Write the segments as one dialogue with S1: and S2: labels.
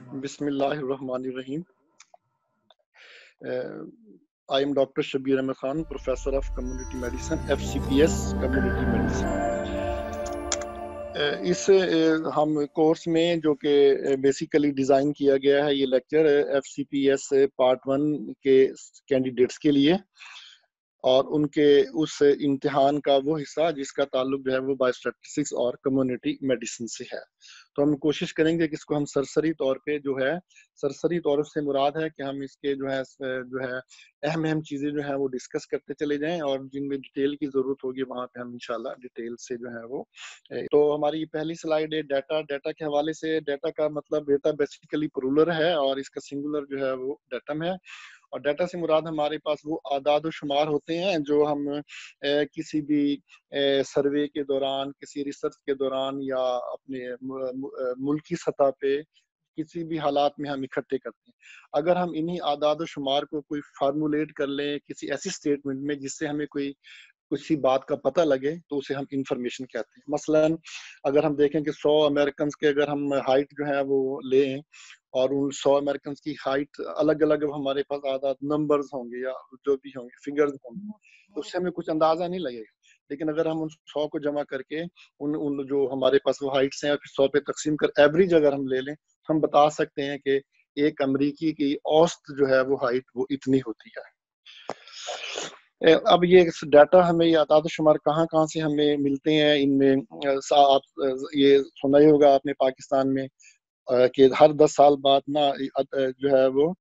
S1: Bismillahirrahmanirrahim. I am Dr. Shabir Ahmed Khan, Professor of Community Medicine, FCPS Community Medicine. इस हम course में जो कि बेसिकली डिज़ाइन किया गया है, ये लेक्चर FCPS पार्ट 1 के कैंडिडेट्स के लिए और उनके उस इम्तिहान का वो हिस्सा जिसका ताल्लुक जो है वो बायोस्टैटिस्टिक्स और कम्युनिटी मेडिसिन से है। तो हम कोशिश करेंगे कि इसको हम सरसरी तौर पे जो है, सरसरी तौर से मुराद है कि हम इसके जो है अहम चीज़ें जो है वो डिस्कस करते चले जाएं और जिनमें डिटेल की ज़रूरत होगी वहाँ पे हम इंशाल्लाह डिटेल से जो है वो। तो हमारी पहली स्लाइड है डाटा के हवाले से। डाटा का मतलब डेटा बेसिकली प्लूरल है और इसका सिंगुलर जो है वो डाटम है। और डाटा से मुराद हमारे पास वो आदाद शुमार होते हैं जो हम किसी भी सर्वे के दौरान, किसी रिसर्च के दौरान या अपने मुल्की सतह पे किसी भी हालात में हम इकट्ठे करते हैं। अगर हम इन्हीं आदाद शुमार को कोई फार्मूलेट कर लें किसी ऐसी स्टेटमेंट में जिससे हमें कोई किसी बात का पता लगे तो उसे हम इंफॉर्मेशन कहते हैं। मसलन अगर हम देखें कि 100 अमेरिकन के अगर हम हाइट जो है वो लें और उन 100 अमेरिकन की हाइट अलग अलग हमारे पास आदाद नंबर्स होंगे या जो भी होंगे फिगर्स होंगे तो उससे हमें कुछ अंदाजा नहीं लगेगा। लेकिन अगर हम उन 100 को जमा करके उन जो हमारे पास वो हाइट्स हैं फिर 100 पे तकसीम कर एवरेज अगर हम ले लें हम बता सकते हैं कि एक अमरीकी की औसत जो है वो हाइट वो इतनी होती है। अब ये डाटा हमें ये आदाद शुमार कहाँ से हमें मिलते हैं। इनमें आप ये सुना ही होगा आपने पाकिस्तान में कि हर 10 साल बाद ना जो है वो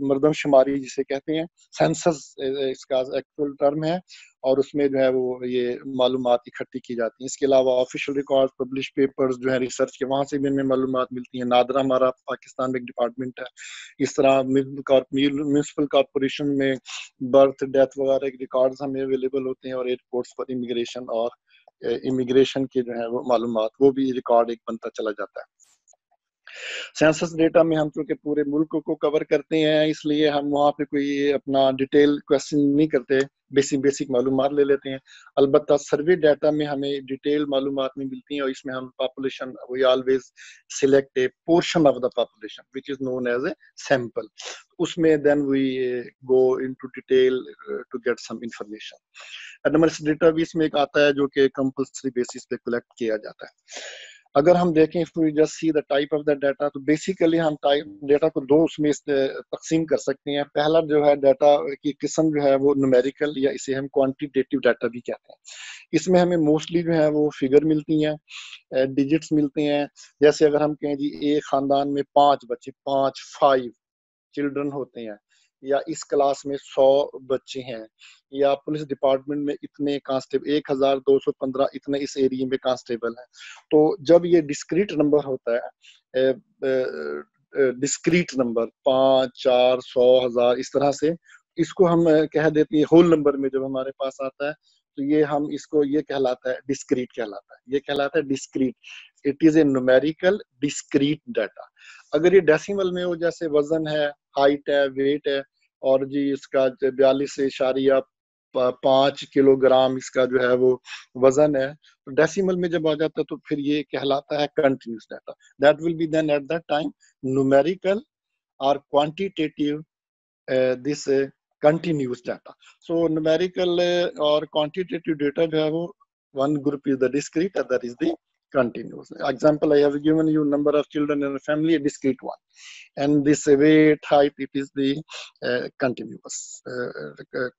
S1: मर्दमशुमारी जिसे कहते हैं सेंसस इसका एक्चुअल टर्म है और उसमें जो है वो ये मालूमात इकट्ठी की जाती हैं। इसके अलावा ऑफिशियल रिकॉर्ड पब्लिश पेपर्स जो है रिसर्च के वहाँ से भी हमें मालूमात मिलती हैं। नादरा हमारा पाकिस्तान में एक डिपार्टमेंट है। इस तरह म्यूनसिपल कॉरपोरेशन में बर्थ डेथ वगैरह के रिकॉर्ड्स हमें अवेलेबल होते हैं और एयरपोर्ट्स पर इमिग्रेशन के जो है वो मालूमात वो भी रिकॉर्ड एक बनता चला जाता है। सेंसस डेटा में हम चूंकि पूरे मुल्क को कवर करते हैं इसलिए हम वहाँ पे कोई अपना डिटेल क्वेश्चन नहीं करते, बेसिक मालूमात ले लेते हैं। अलबत्ता सर्वे डाटा में हमें डिटेल मालूमात नहीं मिलती हैं और इसमें हम population we always select a portion of the population which is known as a sample. उसमें then we go into detail to get some information. Anomalous data भी इसमें एक आता है जो कि कंपल्सरी बेसिस पे कलेक्ट किया जाता है। अगर हम देखें if we just see the type of the data तो बेसिकली हम टाइप डाटा को दो उसमें तकसीम कर सकते हैं। पहला जो है डाटा की किस्म जो है वो न्यूमेरिकल या इसे हम क्वांटिटेटिव डाटा भी कहते हैं। इसमें हमें मोस्टली जो है वो फिगर मिलती हैं, डिजिट्स मिलते हैं। जैसे अगर हम कहें जी एक खानदान में 5 बच्चे 5 चिल्ड्रन होते हैं या इस क्लास में 100 बच्चे हैं या पुलिस डिपार्टमेंट में इतने कांस्टेबल 1215 इतने इस एरिया में कांस्टेबल हैं। तो जब ये डिस्क्रीट नंबर होता है, डिस्क्रीट नंबर 5, 4, 100, 1000 इस तरह से इसको हम कह देते हैं। होल नंबर में जब हमारे पास आता है तो ये हम इसको ये कहलाता है डिस्क्रीट कहलाता है, ये कहलाता है discrete. It is A numerical discrete data. अगर ये डेसिमल में हो जैसे वजन है, हाइट है, वेट है और जी इसका 42.5 किलोग्राम इसका जो है वो वजन है तो डेसिमल में जब आ जाता है तो फिर ये कहलाता है continuous data. That will be then at that time numerical और quantitative this continuous data. So numerical or quantitative data जो है वो one group is the discrete and that is the continuous. Example I have given you number of children in a family, a discrete one, and this weight, height, it is the continuous,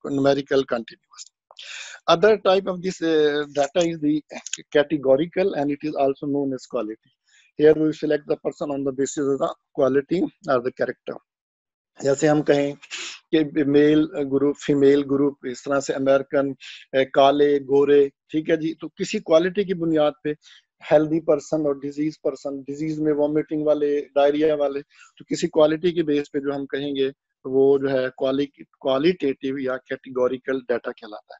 S1: numerical continuous. Other type of this data is the categorical and it is also known as quality. Here we select the person on the basis of the quality or the character. जैसे हम कहें कि mail group, female group, इस तरह से American, काले, गोरे, ठीक है जी। तो किसी क्वालिटी की बुनियाद पे हेल्दी पर्सन और डिजीज पर्सन, डिजीज में वॉमिटिंग वाले, डायरिया वाले, तो किसी क्वालिटी के बेस पे जो हम कहेंगे वो जो है क्वालिटेटिव या कैटेगोरिकल डाटा कहलाता है।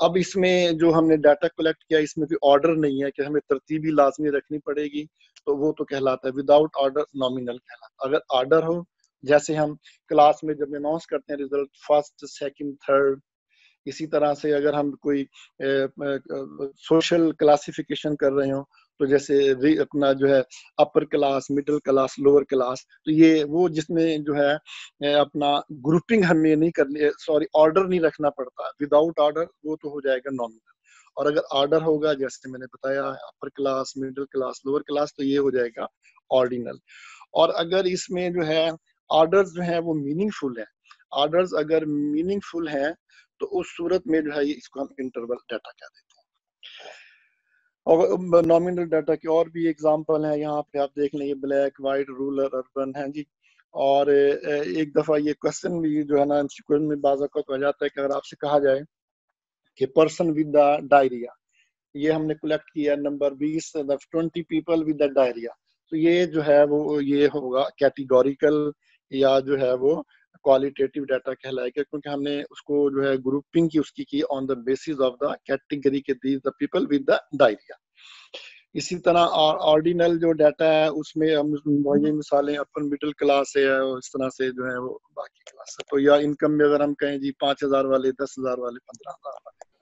S1: अब इसमें जो हमने डाटा कलेक्ट किया इसमें भी ऑर्डर नहीं है कि हमें तरतीबी लाजमी रखनी पड़ेगी, तो वो तो कहलाता है विदाउट ऑर्डर नॉमिनल कहलाता है। अगर ऑर्डर हो जैसे हम क्लास में जब अनाउंस करते हैं रिजल्ट फर्स्ट, सेकंड, थर्ड, इसी तरह से अगर हम कोई सोशल क्लासिफिकेशन कर रहे हो तो जैसे अपना जो है upper class, middle class, lower class, तो ये वो जिसमें जो है अपना ग्रुपिंग हमें नहीं करनी, सॉरी ऑर्डर नहीं रखना पड़ता। विदाउट ऑर्डर वो तो हो जाएगा नॉमिनल, और अगर ऑर्डर होगा जैसे मैंने बताया upper class, middle class, lower class, तो ये हो जाएगा ऑर्डिनल। और अगर इसमें जो है ऑर्डर्स जो है वो मीनिंगफुल है, ऑर्डर्स अगर मीनिंगफुल हैं तो उस सूरत में जो है इसको हम इंटरवल डाटा कह देते हैं। और नॉमिनल डाटा के और भी एग्जांपल हैं, यहाँ पे आप देख लें, ब्लैक, वाइट, रूरल, अर्बन है जी। और एक दफा ये क्वेश्चन भी जो है ना एमसीक्यू में बाज़ औक़ात हो जाता है कि अगर आपसे कहा जाए कि पर्सन विद द डायरिया, ये हमने कलेक्ट किया number 20, 20 people with the diarrhoea, तो ये जो है वो ये होगा कैटेगोरिकल या जो है वो क्वालिटेटिव डाटा कहलाएगा, क्योंकि हमने उसको जो है ग्रुपिंग की उसकी की on the basis of the category के these the people with the diarrhoea. इसी तरह ऑर्डिनल जो डाटा है उसमें हम वही मिसालें अपर मिडिल क्लास है और इस तरह से जो है वो बाकी क्लास है। तो या इनकम में अगर हम कहें जी 5,000 वाले, 10,000 वाले, 15,000 वाले।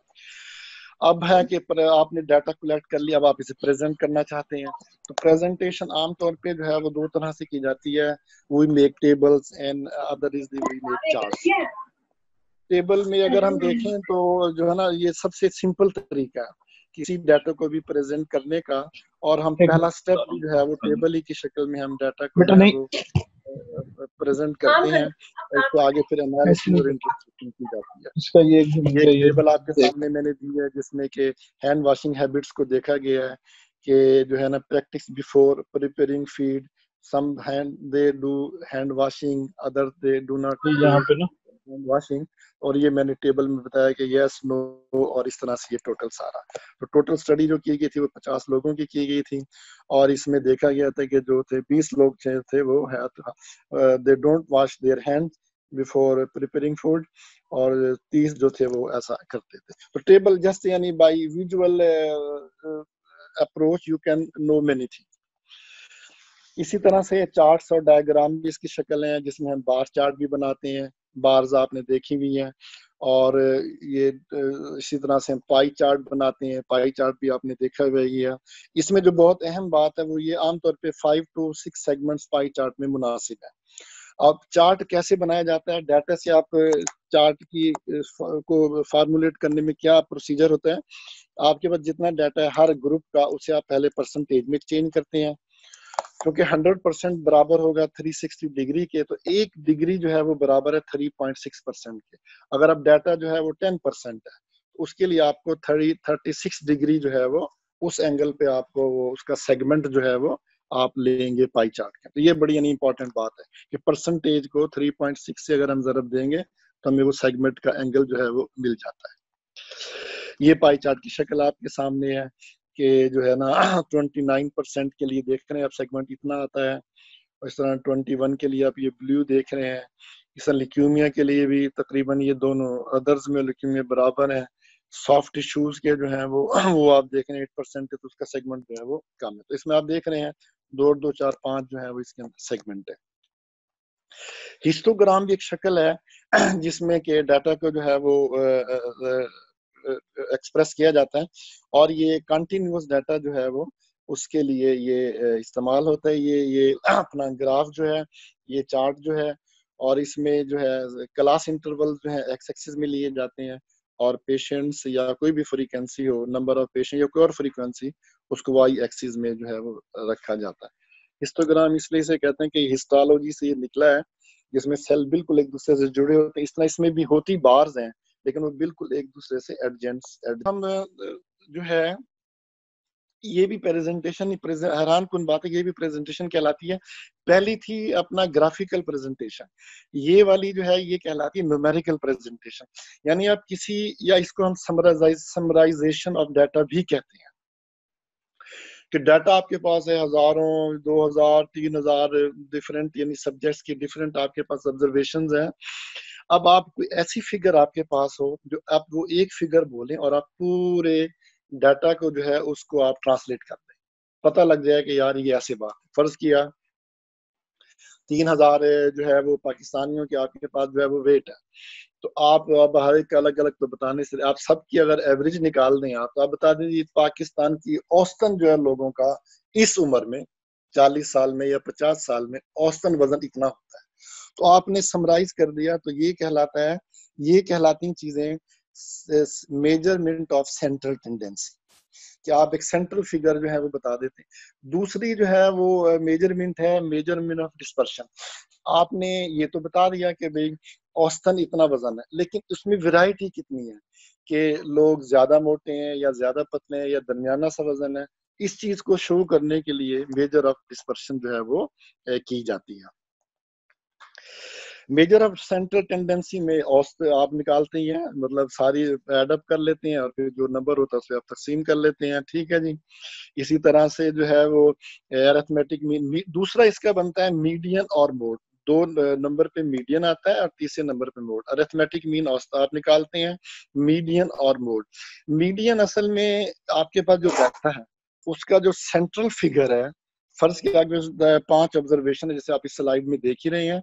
S1: अब है कि आपने डाटा कलेक्ट कर लिया, अब आप इसे प्रेजेंट करना चाहते हैं, तो प्रेजेंटेशन आमतौर पे जो है वो दो तरह से की जाती है। We make tables and other is we make charts. Table में अगर हम देखें तो जो है ना ये सबसे सिंपल तरीका है किसी डाटा को भी प्रेजेंट करने का, और हम पहला स्टेप जो है वो टेबल ही की शक्ल में हम डाटा को जो है वो प्रेजेंट करते हैं, इसको आगे फिर एनालिसिस और इंटरप्रिटेशन की जाती है। इसका ये टेबल आपके सामने मैंने दी है जिसमें कि हैंड वॉशिंग हैबिट्स को देखा गया है कि जो है ना practice before preparing feed, some hand they do hand washing, other they do not यहाँ पे ना हैंड वॉशिंग। और ये मैंने टेबल में बताया कि यस, नो, और इस तरह से ये टोटल सारा। तो टोटल स्टडी जो की गई थी वो 50 लोगों की गई थी, और इसमें देखा गया था कि जो थे 20 लोग थे वो है they don't wash their hand before preparing food, और 30 जो थे वो ऐसा करते थे। तो टेबल जस्ट यानी by visual approach you can know many thing. इसी तरह से चार्ट्स और डायग्राम भी इसकी शक्ल है जिसमें हम बार चार्ट भी बनाते हैं, बार्स आपने देखी हुई हैं। और ये इसी तरह से हम पाई चार्ट बनाते हैं, पाई चार्ट भी आपने देखा हुआ ही है। इसमें जो बहुत अहम बात है वो ये आमतौर पे 5 to 6 सेगमेंट्स पाई चार्ट में मुनासिब है। अब चार्ट कैसे बनाया जाता है, डाटा से आप चार्ट की को फार्मूलेट करने में क्या प्रोसीजर होता है, आपके पास जितना डाटा है हर ग्रुप का उसे आप पहले परसेंटेज में चेंज करते हैं, क्योंकि 100% बराबर होगा 360 डिग्री के, तो 1 डिग्री जो है वो बराबर है 3.6% के। अगर अब डाटा जो है वो 10% है, उसके लिए आपको 36 डिग्री जो है वो उस एंगल पे आपको वो उसका सेगमेंट जो है वो आप लेंगे पाई चार्ट के। तो ये बड़ी यानी इंपॉर्टेंट बात है कि परसेंटेज को 3.6 से अगर हम जरब देंगे तो हमें वो सेगमेंट का एंगल जो है वो मिल जाता है। ये पाई चार्ट की शक्ल आपके सामने है कि जो है ना 29% के लिए देख रहे हैं आप सेगमेंट इतना आता है, और इस तरह 21 के लिए आप ये ब्लू देख रहे हैं। इस तरह ल्यूकीमिया के लिए भी तकरीबन ये दोनों अदर्स में ल्यूकीमिया बराबर है। सॉफ्ट टिश्यूज के जो है वो आप देख रहे हैं 8% है, तो उसका सेगमेंट जो है वो कम है। तो इसमें आप देख रहे हैं 2, 2, 4, 5 जो है वो इसके अंदर सेगमेंट है। हिस्टोग्राम भी एक शक्ल है जिसमें के डाटा को जो है वो एक्सप्रेस किया जाता है, और ये कंटिन्यूअस डाटा जो है वो उसके लिए ये इस्तेमाल होता है। ये अपना ग्राफ जो है, ये चार्ट जो है, और इसमें जो है क्लास इंटरवल जो है एक्स एक्सिस में लिए जाते हैं, और पेशेंट्स या कोई भी फ्रीक्वेंसी हो, नंबर ऑफ पेशेंट या कोई और फ्रीक्वेंसी, उसको वाई एक्सिस में जो है वो रखा जाता है। हिस्टोग्राम इसलिए से कहते हैं कि हिस्टोलॉजी से ये निकला है, जिसमें सेल बिल्कुल एक दूसरे से जुड़े होते हैं। इस तरह इसमें भी होती बार्स हैं लेकिन वो बिल्कुल एक दूसरे से एडजेंट। हम जो है ये भी प्रेजेंटेशन ही हैरान कुन बात है, ये भी प्रेजेंटेशन कहलाती है। पहली थी अपना ग्राफिकल प्रेजेंटेशन, ये वाली जो है ये कहलाती है न्यूमेरिकल प्रेजेंटेशन, यानी आप किसी, या इसको हम समराइजेशन ऑफ डाटा भी कहते हैं कि डाटा आपके पास है हजारों, 2000, 3000 डिफरेंट यानी सब्जेक्ट्स की डिफरेंट आपके पास ऑब्जर्वेशंस हैं। अब आप कोई ऐसी फिगर आपके पास हो जो आप वो एक फिगर बोलें और आप पूरे डाटा को जो है उसको आप ट्रांसलेट कर दें, पता लग जाए कि यार ये ऐसी बात है। फर्ज किया 3000 जो है वो पाकिस्तानियों के आपके पास जो है वो वेट है, तो आप अब हर एक अलग अलग तो बताने से, आप सबकी अगर एवरेज निकाल दें आप, तो आप बता दीजिए पाकिस्तान की औसतन जो है लोगों का इस उम्र में 40 साल में या 50 साल में औसतन वजन इतना होता है। तो आपने समराइज कर दिया, तो ये कहलाता है, ये कहलाती चीजें मेजरमेंट ऑफ सेंट्रल टेंडेंसी, कि आप एक सेंट्रल फिगर जो है वो बता देते हैं। दूसरी जो है वो मेजरमेंट है मेजरमेंट ऑफ डिस्पर्शन। आपने ये तो बता दिया कि भाई औसतन इतना वजन है, लेकिन उसमें वैरायटी कितनी है, कि लोग ज्यादा मोटे हैं या ज्यादा पतले हैं या दरमियाना सा वजन है। इस चीज को शो करने के लिए मेजर ऑफ डिस्पर्शन जो है वो की जाती है। मेजर ऑफ सेंट्रल टेंडेंसी में औसत आप निकालते ही हैं, मतलब सारी एडअप कर लेते हैं और फिर जो नंबर होता है उससे आप तकसीम कर लेते हैं, ठीक है जी। इसी तरह से जो है वो अरिथमेटिक मीन, दूसरा इसका बनता है मीडियन और मोड। दो नंबर पे मीडियन आता है और तीसरे नंबर पे मोड। अरिथमेटिक मीन औसत आप निकालते हैं, मीडियन और मोड। मीडियन असल में आपके पास जो डाटा है उसका जो सेंट्रल फिगर है, फर्ज के आगे 5 ऑब्जर्वेशन है जैसे आप इस स्लाइड में देख ही रहे हैं।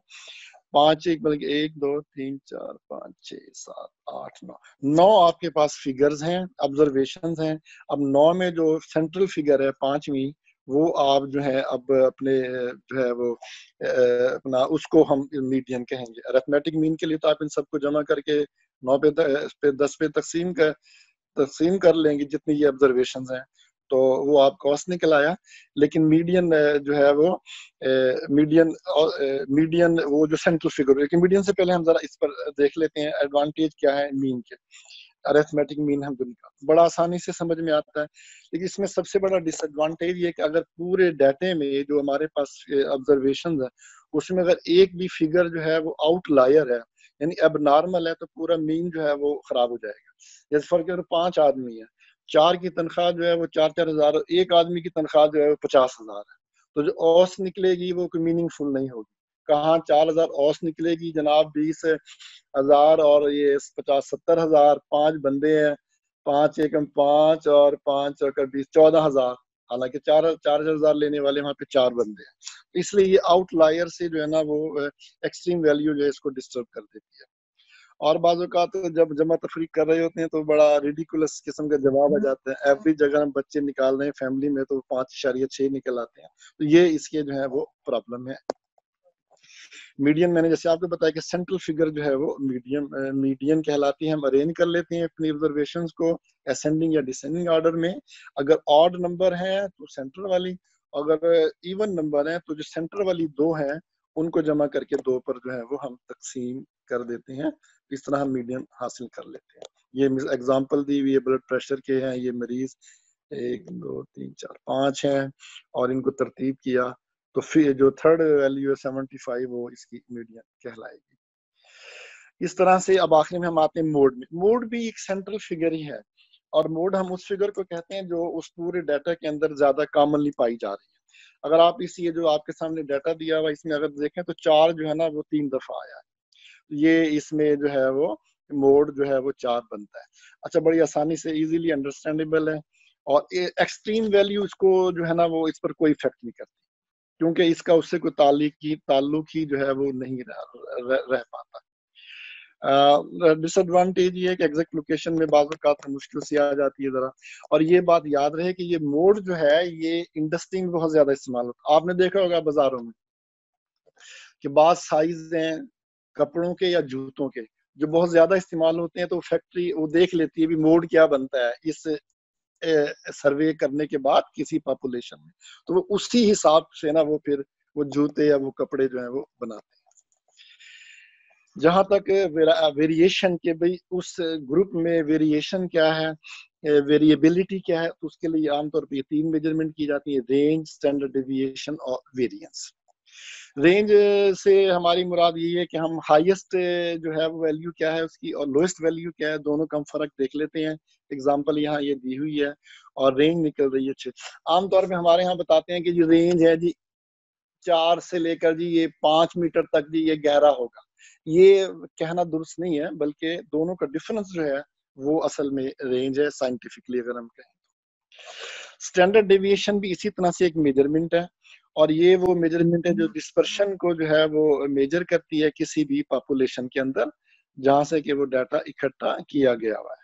S1: 5 एक बल्कि 1 2 3 4 5 6 7 8 9 9 आपके पास फिगर्स हैं, ऑब्जर्वेशंस हैं। अब 9 में जो सेंट्रल फिगर है पांचवी, वो आप जो है अब अपने जो है वो अपना उसको हम मीडियन कहेंगे। अरिथमेटिक मीन के लिए तो आप इन सबको जमा करके 9 पे 10 पे तकसीम कर लेंगे जितनी ये ऑब्जर्वेशन हैं, तो वो आप कॉस्ट निकल आया। लेकिन मीडियन जो है वो मीडियन वो जो सेंट्रल फिगर, लेकिन मीडियन से पहले हम जरा इस पर देख लेते हैं एडवांटेज क्या है मीन के। अरिथमेटिक मीन हम बड़ा आसानी से समझ में आता है, लेकिन इसमें सबसे बड़ा डिसएडवांटेज ये कि अगर पूरे डाटे में जो हमारे पास ऑब्जर्वेशन है उसमें अगर एक भी फिगर जो है वो आउटलायर है यानी अब नॉर्मल है, तो पूरा मीन जो है वो खराब हो जाएगा। जैसे फॉर एग्जाम्पल 5 आदमी है, 4 की तनख्वाह जो है वो 4-4 हजार, एक आदमी की तनख्वाह जो है वो 50,000 है, तो जो औस निकलेगी वो कोई मीनिंगफुल नहीं होगी। कहाँ 4,000 औस निकलेगी जनाब, 20,000 और ये 50-70,000, 5 बंदे हैं, 5 एकम 5 और 5 और 20 14,000, हालांकि 4,000 लेने वाले वहां पे 4 बंदे हैं। इसलिए ये आउटलायर से जो है ना वो एक्सट्रीम वैल्यू जो है इसको डिस्टर्ब कर देती है। और बाजू का तो जब जमा तफरीक कर रहे होते हैं तो बड़ा रिडिकुलस किस्म का जवाब आ जाता है। एवरेज जगह हम बच्चे निकाल रहे हैं फैमिली में तो 5.6 निकल आते हैं, तो ये इसके जो है वो प्रॉब्लम है। मीडियन मैंने जैसे आपको बताया कि सेंट्रल फिगर जो है वो मीडियन कहलाती है। हम अरेंज कर लेते हैं अपनी ऑब्जर्वेशंस को असेंडिंग या डिसेंडिंग ऑर्डर में। अगर ऑड नंबर है तो सेंट्रल वाली, अगर इवन नंबर है तो जो सेंटर वाली 2 हैं उनको जमा करके 2 पर जो है वो हम तकसीम कर देते हैं। इस तरह हम मीडियन हासिल कर लेते हैं। ये एग्जांपल दी हुई है, ब्लड प्रेशर के हैं ये मरीज, 1 2 3 4 5 हैं और इनको तरतीब किया, तो फिर जो थर्ड वैल्यू है 75 वो इसकी मीडियन कहलाएगी। इस तरह से अब आखिर में हम आते हैं मोड में। मोड भी एक सेंट्रल फिगर ही है, और मोड हम उस फिगर को कहते हैं जो उस पूरे डाटा के अंदर ज्यादा कॉमनली पाई जा रही है। अगर आप इस ये जो आपके सामने डाटा दिया हुआ इसमें अगर देखें तो 4 जो है ना वो 3 दफा आया है, ये इसमें जो है वो मोड जो है वो 4 बनता है। अच्छा, बड़ी आसानी से इजीली अंडरस्टैंडेबल है, और एक्सट्रीम वैल्यू इसको जो है ना वो इस पर कोई इफेक्ट नहीं करती, क्योंकि इसका उससे कोई ताल्लुक ही जो है वो नहीं रह पाता। डिसएडवांटेज ये है कि एग्जैक्ट लोकेशन में बाज़ औक़ात मुश्किल सी आ जाती है जरा। और ये बात याद रहे कि ये मोड जो है ये इंडस्ट्री में बहुत ज्यादा इस्तेमाल होता है। आपने देखा होगा बाजारों में कि बाज़ साइज हैं कपड़ों के या जूतों के जो बहुत ज्यादा इस्तेमाल होते हैं, तो फैक्ट्री वो देख लेती है भी मोड क्या बनता है इस सर्वे करने के बाद किसी पॉपुलेशन में, तो वो उसी हिसाब से ना वो फिर वो जूते या वो कपड़े जो है वो बनाते हैं। जहां तक वेरिएशन के भाई उस ग्रुप में वेरिएशन क्या है, वेरिएबिलिटी क्या है, तो उसके लिए आमतौर पर 3 मेजरमेंट की जाती है, रेंज, स्टैंडर्ड डेविएशन और वेरिएंस। रेंज से हमारी मुराद ये है कि हम हाईएस्ट जो है वो वैल्यू क्या है उसकी और लोएस्ट वैल्यू क्या है, दोनों का हम फर्क देख लेते हैं। एग्जांपल यहाँ ये दी हुई है और रेंज निकल रही है 6। आमतौर पे हमारे यहाँ बताते हैं कि जो रेंज है जी 4 से लेकर जी ये 5 मीटर तक जी ये गहरा होगा। ये कहना दुरुस्त नहीं है, बल्कि दोनों का डिफरेंस जो है वो असल में रेंज है साइंटिफिकली अगर हम कहें। स्टैंडर्ड डेविएशन भी इसी तरह से एक मेजरमेंट है, और ये वो मेजरमेंट है जो डिस्पर्शन को जो है वो मेजर करती है किसी भी पॉपुलेशन के अंदर। जहां से कि वो डाटा इकट्ठा किया गया हुआ है।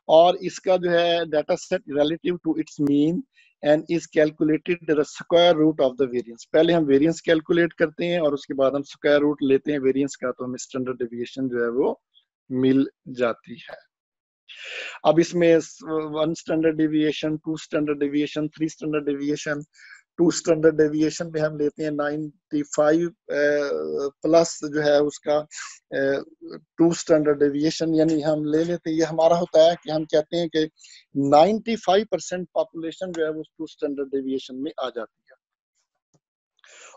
S1: और इसका जो है data set relative to its mean and is calculated the square root of the variance. पहले हम वेरिएंस कैलकुलेट करते हैं और उसके बाद हम स्क्वायर रूट लेते हैं वेरिएंस का, तो हमें स्टैंडर्ड डेविएशन जो है वो मिल जाती है। अब इसमें 1 standard deviation, 2 standard deviation, 3 standard deviation. 2 standard deviation में हम लेते हैं 95 प्लस जो है उसका 2 स्टैंडर्ड डेविएशन, यानी हम ले लेते हैं, ये हमारा होता है कि हम कहते हैं कि 95% पॉपुलेशन जो है वो 2 स्टैंडर्ड डेविएशन में आ जाती है।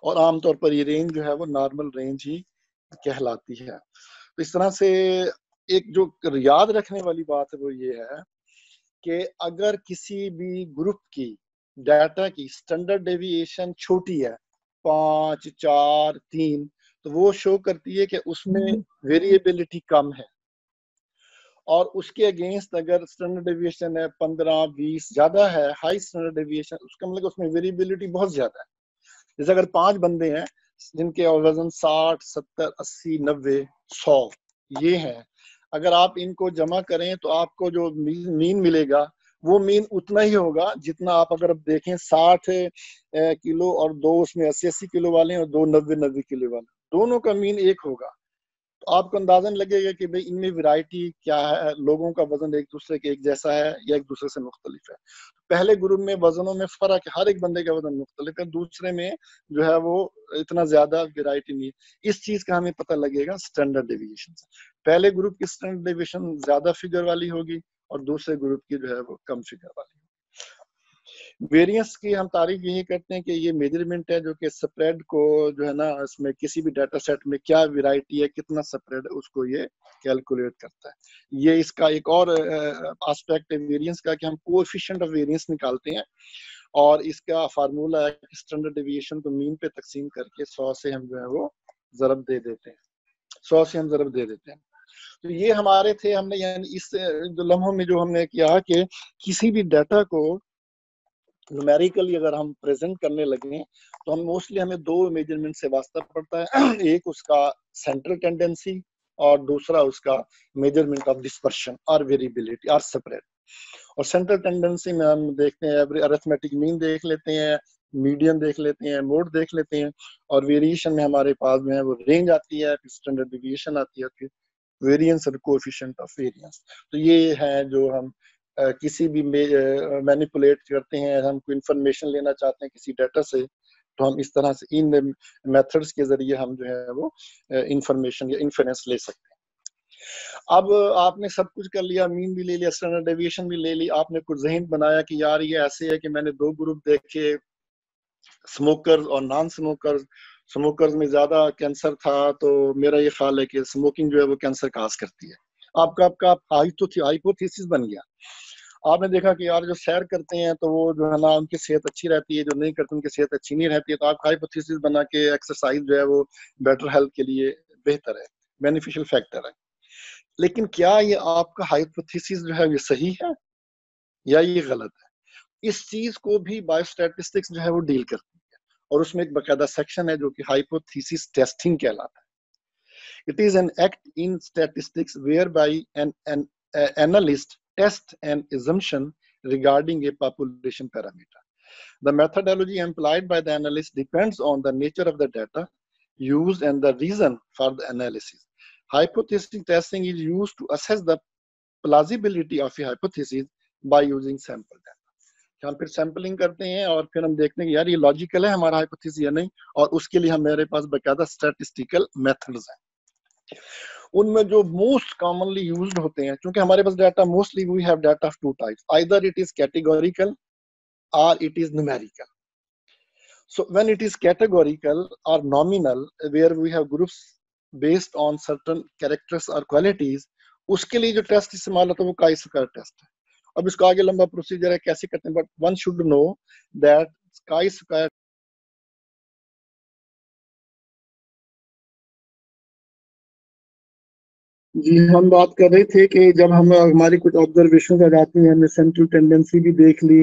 S1: और आमतौर पर ये रेंज जो है वो नॉर्मल रेंज ही कहलाती है। तो इस तरह से एक जो याद रखने वाली बात है वो ये है कि अगर किसी भी ग्रुप की डाटा की स्टैंडर्ड डेविएशन छोटी है, 5, 4, 3, तो वो शो करती है कि उसमें वेरिएबिलिटी कम है। और उसके अगेंस्ट अगर स्टैंडर्ड डेविएशन है 15, 20 ज्यादा है, हाई स्टैंडर्ड डेविएशन, उसका मतलब उसमें वेरिएबिलिटी बहुत ज्यादा है। जैसे अगर 5 बंदे हैं जिनके वजन 60, 70, 80, 90, 100 ये हैं, अगर आप इनको जमा करें तो आपको जो मीन मिलेगा वो मीन उतना ही होगा जितना आप अगर देखें 60 किलो और 2 उसमें 80 किलो वाले और 2 90 किलो वाले, दोनों का मीन एक होगा। तो आपको अंदाजन लगेगा कि भाई इनमें वैरायटी क्या है, लोगों का वजन एक दूसरे के एक जैसा है या एक दूसरे से मुख्तलिफ है। पहले ग्रुप में वजनों में फर्क है, हर एक बंदे का वजन मुख्तलिफ है, दूसरे में जो है वो इतना ज्यादा वैरायटी नहीं है। इस चीज का हमें पता लगेगा स्टैंडर्ड डेविएशन से। पहले ग्रुप की स्टैंडर्ड डेविएशन ज्यादा फिगर वाली होगी और दूसरे ग्रुप की जो है वो कम फिगर वाली। वेरिएंस की हम तारीफ यही करते हैं कि ये मेजरमेंट है जो कि स्प्रेड को जो है ना, इसमें किसी भी डाटा सेट में क्या वैरायटी है, कितना स्प्रेड है, उसको ये कैलकुलेट करता है। ये इसका एक और एस्पेक्ट है वेरिएंस का कि हम कोएफिशिएंट ऑफ वेरिएंस निकालते हैं और इसका फार्मूला है कि स्टैंडर्ड डेविएशन को मीन पे तकसीम करके 100 से हम जो है वो ज़रब दे देते हैं, 100 से हम ज़रब दे देते हैं। तो ये हमारे थे, हमने यानी इस जो लम्हों में जो हमने किया कि किसी भी डाटा को न्यूमेरिकली अगर हम प्रेजेंट करने लगे तो हम मोस्टली हमें 2 मेजरमेंट से वास्ता पड़ता है। एक उसका सेंट्रल टेंडेंसी और दूसरा उसका मेजरमेंट ऑफ डिस्पर्शन और वेरिएबिलिटी और स्प्रेड। और सेंट्रल टेंडेंसी में हम देखते हैं अरिथमेटिक मीन देख लेते हैं, मीडियन देख लेते हैं, मोड देख लेते हैं, और वेरिएशन में हमारे पास जो है वो रेंज आती है, फिर स्टैंडर्ड डिविएशन आती है, फिर वेरिएंस और कोएफिशिएंट ऑफ वेरिएंस। तो ये है जो हम किसी भी मैनिपुलेट करते हैं, हम कोई इंफॉर्मेशन लेना चाहते हैं किसी डाटा से, तो हम इस तरह से इन मेथड्स के जरिए हम जो है वो इंफॉर्मेशन या इन्फरेंस ले सकते हैं। अब आपने सब कुछ कर लिया, मीन भी ले लिया, स्टैंडर्ड डेविएशन भी ले ली, आपने कुछ ज़हन बनाया कि यार ये ऐसे है कि मैंने 2 ग्रुप देखे, स्मोकर्स और नॉन स्मोकर्स। स्मोकर्स में ज्यादा कैंसर था, तो मेरा ये ख्याल है कि स्मोकिंग जो है वो कैंसर काज करती है। आपका हाइपोथेसिस बन गया। आपने देखा कि यार जो सैर करते हैं तो वो जो है ना उनकी सेहत अच्छी रहती है, जो नहीं करते उनकी सेहत अच्छी नहीं रहती है, तो आपका हाइपोथेसिस बना के एक्सरसाइज जो है वो बेटर हेल्थ के लिए बेहतर है, बेनिफिशियल फैक्टर है। लेकिन क्या ये आपका हाइपोथेसिस जो है ये सही है या ये गलत है? इस चीज को भी बायोस्टैटिस्टिक्स जो है वो डील करती है, और उसमें एक बकायदा सेक्शन है जो कि हाइपोथेसिस टेस्टिंग कहलाता है। It is an act in statistics whereby an analyst tests an assumption regarding a population parameter. The methodology employed by the analyst depends on the nature of the data used and the reason for the analysis. Hypothesis testing is used to assess the plausibility of a hypothesis by using sample data. हम फिर sampling करते हैं और फिर हम देखते हैं कि यार ये लॉजिकल है हमारा हाइपोथेसिस या नहीं, और उसके लिए हमारे पास बकायदा स्टैटिस्टिकल मेथड्स हैं। उनमें जो मोस्ट कॉमनली यूज्ड होते हैं, क्योंकि हमारे पास data mostly we have data of 2 types, either it is categorical or it is numerical. So when it is categorical or nominal, where we have groups based on certain characters or qualities, उसके लिए जो test इस्तेमाल होता है वो काई-स्क्वायर test है। अब इसका आगे लंबा प्रोसीजर है कैसे करते हैं, but one should know that chi square. जी, हम बात कर रहे थे कि जब हम हमारी कुछ ऑब्जर्वेशन आ जाती हैं, हमने सेंट्रल टेंडेंसी भी देख ली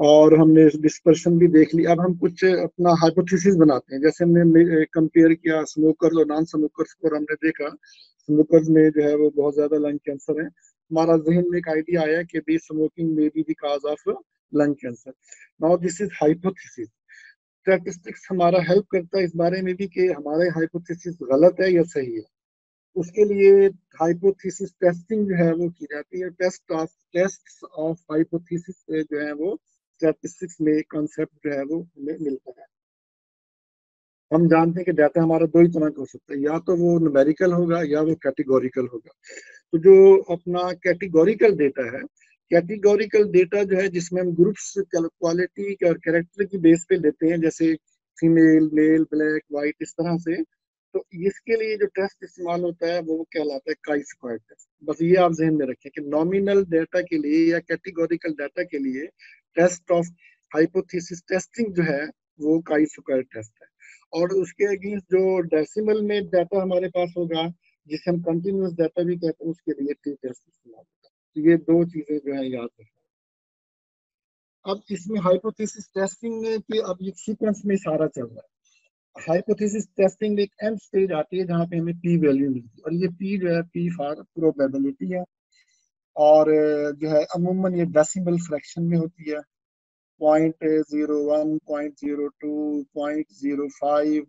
S1: और हमने डिस्पर्शन भी देख ली। अब हम कुछ अपना हाइपोथेसिस बनाते हैं। जैसे हमने कंपेयर किया स्मोकर्स और नॉन स्मोकर्स को, और हमने देखा स्मोकर्स में जो है वो बहुत ज्यादा लंग कैंसर है। हमारा जहन में एक आइडिया आया कि be smoking may be the cause of lung cancer. Now this is hypothesis. Statistics हमारा हेल्प करता है इस बारे में भी कि हमारे हाइपोथेसिस गलत है या सही है। उसके लिए हाइपोथेसिस टेस्टिंग जो है वो की जाती है। टेस्ट ऑफ हाइपोथेसिस से जो है वो स्टैटिस्टिक्स में कॉन्सेप्ट जो है वो हमें मिलता है। हम जानते हैं कि डाटा हमारा दो ही तरह का हो सकता है, या तो वो न्यूमेरिकल होगा या वो कैटेगोरिकल होगा। तो जो अपना कैटेगोरिकल डेटा है, कैटेगोरिकल डेटा जो है जिसमें हम ग्रुप्स क्वालिटी और कैरेक्टर की बेस पे लेते हैं, जैसे फीमेल, मेल, ब्लैक, वाइट, इस तरह से। तो इसके लिए जो टेस्ट इस्तेमाल होता है वो कहलाता है काई स्क्वायर टेस्ट। बस ये आप जहन में रखें कि नॉमिनल डेटा के लिए या कैटेगोरिकल डाटा के लिए टेस्ट ऑफ हाइपोथेसिस टेस्टिंग जो है वो काई स्क्वायर टेस्ट है। और उसके अगेंस्ट जो डेसिमल में डाटा हमारे पास होगा, जिसे हम कंटिन्यूस डाटा भी कहते हैं, उसके लिए टी टेस्ट इस्तेमाल होता है। तो ये दो चीजें जो है याद रखें। अब इसमें हाइपोथेसिस टेस्टिंग के अब ये सीक्वेंस में सारा चल रहा है। हाइपोथेसिस टेस्टिंग एक एंड स्टेज आती है जहाँ पे हमें पी वैल्यू मिलती है, और ये पी जो है पी फॉर प्रोबेबिलिटी है। और जो है अमूमन ये डेसिमल फ्रैक्शन में होती है। 0.01, 0.02, 0.05,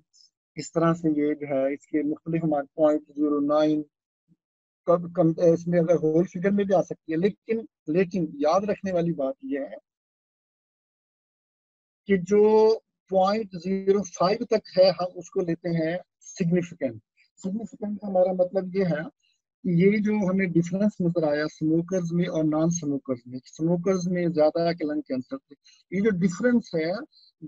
S1: इस तरह से ये जो है इसके मुख्तलिफ हमारे 0.09 कब कम इसमें अगर होल फिगर में भी आ सकती है। लेकिन लेकिन याद रखने वाली बात यह है कि जो 0.05 तक है हम उसको लेते हैं सिग्निफिकेंट। सिग्निफिकेंट का हमारा मतलब ये है कि ये जो हमें डिफरेंस नजर आया स्मोकर्स में और नॉन स्मोकर्स में, स्मोकर्स में ज्यादा के लंग कैंसर थे, ये जो डिफरेंस है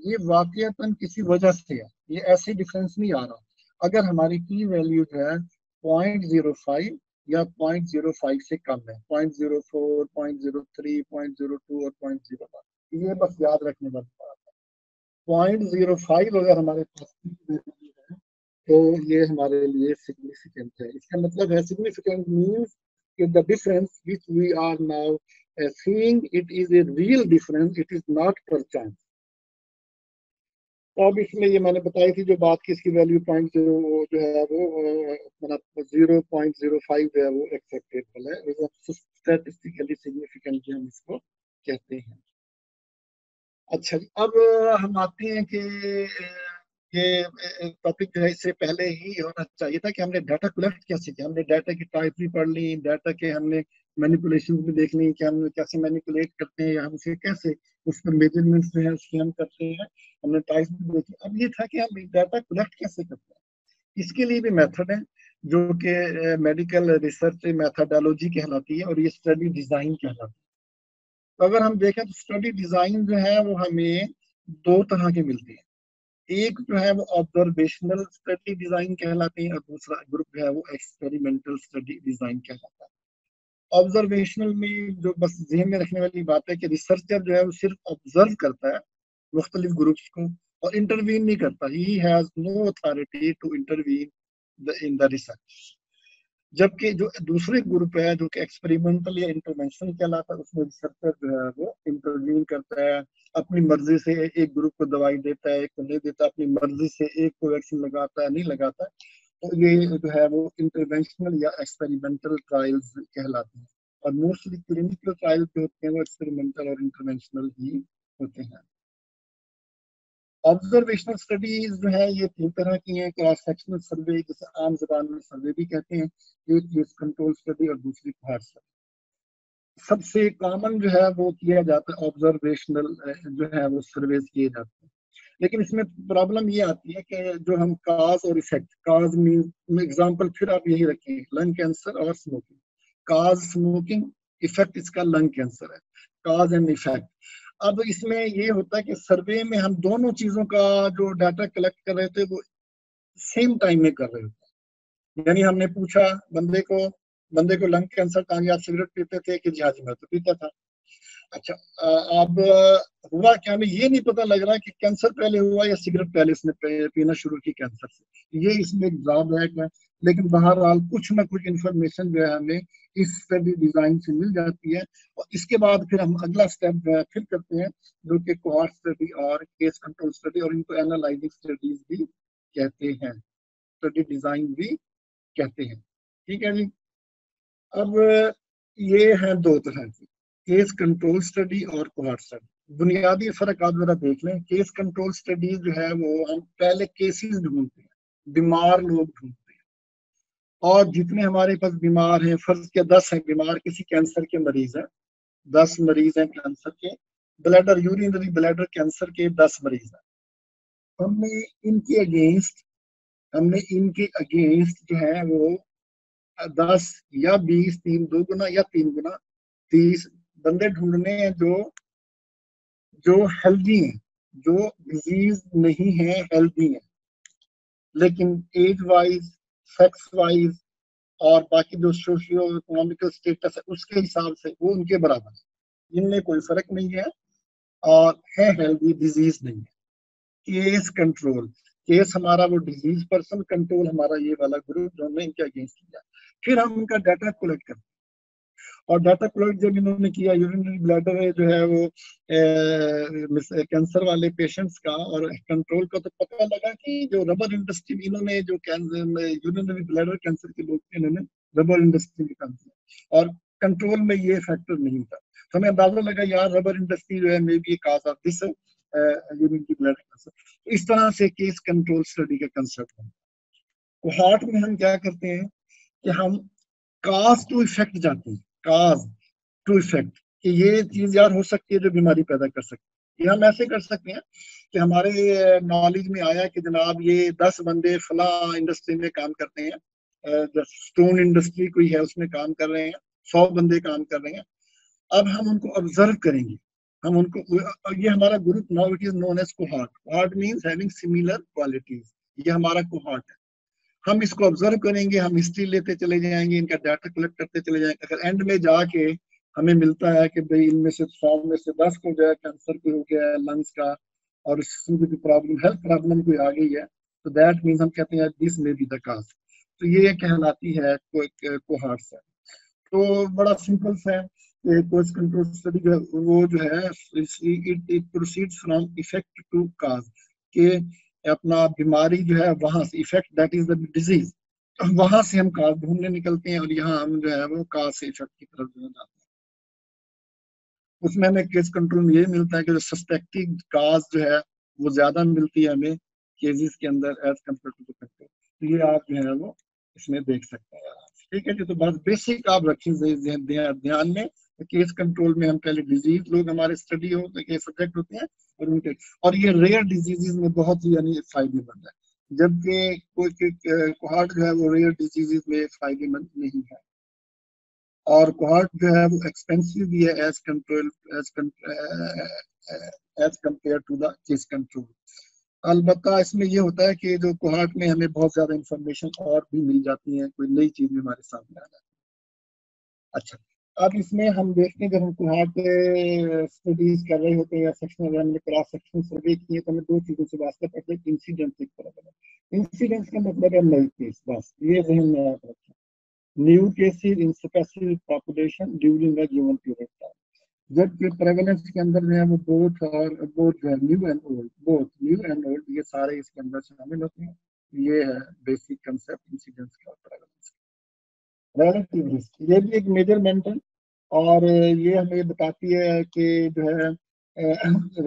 S1: ये वाकईतन किसी वजह से है। ये ऐसे डिफरेंस नहीं आ रहा। अगर हमारी की वैल्यू है 0.05 या 0.05 से कम है, 0.04, 0.03, 0.02 और 0.01, ये बस याद रखने वाली बात है। 0.05 अगर हमारे पास है तो ये हमारे लिए सिग्निफिकेंट है। इसका मतलब है सिग्निफिकेंट मीन्स कि the difference which we are now seeing it is a real difference, it is not per chance. तो अब इसमें ये मैंने बताई थी जो बात की, इसकी वैल्यू 0.0 जो है वो मतलब 0.05 जो है वो एक्सेप्टेबल है, स्टैटिस्टिकली सिग्निफिकेंट जो हम इसको कहते हैं। अच्छा जी, अब हम आते हैं कि ये टॉपिक जो है इससे पहले ही होना चाहिए था कि हमने डाटा कलेक्ट कैसे किया। हमने डाटा की टाइप भी पढ़ ली, डाटा के हमने मैनिपुलेशन भी देख ली कि हम कैसे मैनिपुलेट करते हैं, या हम उसे कैसे उस पर मेजरमेंट्स जो है उसके हम करते हैं। हमने टाइप भी देखी। अब ये था कि हम डाटा कलेक्ट कैसे करते हैं। इसके लिए भी मेथड है जो कि मेडिकल रिसर्च मेथडोलॉजी कहलाती है, और ये स्टडी डिजाइन कहलाती है। तो अगर हम देखें तो स्टडी डिजाइन जो है वो हमें दो तरह की मिलती है। एक जो है वो ऑब्जर्वेशनल स्टडी डिजाइन कहलाते हैं, और दूसरा ग्रुप जो है वो एक्सपेरिमेंटल स्टडी डिजाइन कहलाता है। ऑब्जर्वेशनल में जो बस ध्यान में रखने वाली बात है कि रिसर्चर जो है वो सिर्फ ऑब्जर्व करता है मुख्तलिफ ग्रुप्स को, और इंटरवीन नहीं करता। He has no authority to intervene in the research. जबकि जो दूसरे ग्रुप है जो कि एक्सपेरिमेंटल या इंटरवेंशन कहलाता है, उसमें रिसर्चर जो है वो इंटरवीन करता है। अपनी मर्जी से एक ग्रुप को दवाई देता है, एक को नहीं देता, अपनी मर्जी से एक को वैक्सीन लगाता है, नहीं लगाता। तो ये जो है वो इंटरवेंशनल या एक्सपेरिमेंटल ट्रायल्स कहलाते हैं। और मोस्टली क्लिनिकल ट्रायल्स जो होते हैं वो एक्सपेरिमेंटल और इंटरवेंशनल ही होते हैं। ऑब्जर्वेशनल स्टडीज जो है ये तीन तरह की हैं। क्रॉस सेक्शनल सर्वे, जिसे आम जबान में सर्वे भी कहते हैं, एक केस कंट्रोल स्टडी और दूसरी कोहॉर्ट स्टडी। सबसे कॉमन जो है वो किया जाता है ऑब्जर्वेशनल जो है वो सर्वेज किए जाते हैं। लेकिन इसमें प्रॉब्लम ये आती है कि जो हम काज और इफेक्ट, काज मीन एग्जांपल फिर आप यही रखें, लंग कैंसर और स्मोकिंग। काज स्मोकिंग, इफेक्ट इसका लंग कैंसर है। काज एंड इफेक्ट। अब इसमें ये होता है कि सर्वे में हम दोनों चीजों का जो डाटा कलेक्ट कर रहे थे वो सेम टाइम में कर रहे होते हैं। यानी हमने पूछा बंदे को लंग कैंसर कहाँ, आप सिगरेट पीते थे कि जी हाँ जी मैं तो पीता था। अच्छा, अब हुआ क्या, हमें ये नहीं पता लग रहा कि कैंसर पहले हुआ या सिगरेट पहले इसने पीना शुरू की कैंसर से, ये इसमें एक ड्रॉबैक है। लेकिन बहरहाल कुछ ना कुछ इंफॉर्मेशन जो है हमें इस स्टडी डिजाइन से मिल जाती है, और इसके बाद फिर हम अगला स्टेप जो है फिर करते हैं, जो कि कोहॉर्ट स्टडी और केस कंट्रोल स्टडी, और इनको एनालाइजिंग स्टडीज भी कहते हैं, स्टडी डिजाइन भी कहते हैं। ठीक है जी। अब ये है दो तरह की, केस कंट्रोल स्टडी और कोहॉर्ट स्टडी। बुनियादी फर्क आप जरा देख लें। केस कंट्रोल स्टडी जो है वो हम पहले केसेस ढूंढते हैं, बीमार लोग ढूंढते हैं, और जितने हमारे पास बीमार हैं, फर्ज के 10 हैं बीमार, किसी कैंसर के मरीज हैं, 10 मरीज हैं कैंसर के, ब्लैडर यूरिनरी ब्लैडर कैंसर के 10 मरीज हैं। हमने इनके अगेंस्ट हमने इनके अगेंस्ट जो है वो 10 या 20, 2 गुना या 3 गुना, 30 बंदे ढूंढने हैं जो जो हेल्दी हैं, जो डिजीज नहीं है, हेल्दी हैं, लेकिन एज वाइज, सेक्स वाइज और बाकी जो सोशियो इकोनॉमिकल स्टेटस है उसके हिसाब से वो उनके बराबर है, इनमें कोई फर्क नहीं है, और है हेल्दी, डिजीज नहीं है। केस कंट्रोल, केस हमारा वो डिजीज पर्सन, कंट्रोल हमारा ये वाला ग्रुप जो हमने इनके अगेंस्ट किया। फिर हम उनका डाटा कलेक्ट करते हैं, और डाटा कलेक्ट जब इन्होंने किया, यूरिनरी ब्लैडर जो है वो कैंसर वाले पेशेंट्स का और कंट्रोल का, तो पता लगा कि जो रबर इंडस्ट्री, इन्होंने जो यूरिनरी ब्लैडर कैंसर के लोग थे, इन्होंने रबर इंडस्ट्री में काम किया, और कंट्रोल में ये फैक्टर नहीं था। तो हमें अंदाजा लगा यार रबर इंडस्ट्री जो है may be cause of this urinary bladder cancer. इस तरह से केस कंट्रोल स्टडी का कंसेप्ट है। तो हार्ट में हम क्या करते हैं कि हम काज टू इफेक्ट जाते हैं, काज टू इफेक्ट, कि ये चीज यार हो सकती है जो बीमारी पैदा कर सकती है। ये हम ऐसे कर सकते हैं कि हमारे नॉलेज में आया कि जनाब ये 10 बंदे फला इंडस्ट्री में काम करते हैं, स्टोन इंडस्ट्री कोई है उसमें काम कर रहे हैं, 100 बंदे काम कर रहे हैं। अब हम उनको ऑब्जर्व करेंगे, हम उनको, ये हमारा group now it is known as cohort. Cohort means having similar qualities, ये हमारा कोहॉर्ट है। हम इसको ऑब्जर्व करेंगे, हम हिस्ट्री लेते चले जाएंगे, इनका डाटा कलेक्ट करते चले जाएंगे। अगर एंड में जाके हमें मिलता है कि भाई इनमें से 100 में से 10 को जो है कैंसर को हो गया है लंग्स का, और इसमें भी प्रॉब्लम, हेल्थ प्रॉब्लम कोई आ गई है, तो दैट मीन्स हम कहते हैं this may be the cause. तो ये कहलाती है कोहार्ट से। तो बड़ा सिंपल सा है, कोर्स कंट्रोल स्टडी वो जो है it proceeds from effect to cause, के अपना बीमारी जो है वहां से, effect that is the disease, वहां से हम काज ढूंढने निकलते हैं, और यहाँ हम जो है वो काज से इफेक्ट की तरफ जो है जाते हैं। उसमें हमें केस कंट्रोल में ये मिलता है कि जो सस्पेक्टेड काज जो है वो ज्यादा मिलती है हमें केसेस के अंदर एज कम्पेयर टू इफेक्टिव। तो ये आप जो है वो इसमें देख सकते हैं। ठीक है जी। तो बस बेसिक आप रखिए ध्यान में, केस कंट्रोल में हम पहले डिजीज लोग हमारे स्टडी हो के सब्जेक्ट होते हैं, और उनके, और ये रेयर डिजीजेज में बहुत ही यानी फायदेमंद है, जबकि कोई कोहार्ट जो है वो रेयर डिजीजेज में फायदेमंद नहीं है। और कोहार्ट जो है वो एक्सपेंसिव भी है as control, as compare to the case control. अलबत्ता इसमें ये होता है कि जो कोहार्ट में हमें बहुत ज्यादा इंफॉर्मेशन और भी मिल जाती है, कोई नई चीज भी हमारे सामने आ जाती है। अच्छा, अब इसमें हम देखते हैं, जब हम कोहार्ट स्टडीज कर रहे होते हैं या सेक्शन, अगर हमने क्रॉस सेक्शन सर्वे किए, तो हमें दो चीजों से वास्ता पड़ता है, इंसिडेंट एक तरह का। इंसिडेंट्स का मतलब है नई केस, बस ये ध्यान में आप रखें। New cases in specific population during a given period time, जबकि प्रेवलेंस के अंदर जो है वो बोथ जो है new and old, both new and old, ये सारे इसके अंदर शामिल होते हैं। ये है बेसिक कंसेप्ट इंसिडेंस का, प्रेवलेंस। रिलेटिव रिस्क ये भी एक मेजरमेंट है, और ये हमें बताती है कि जो है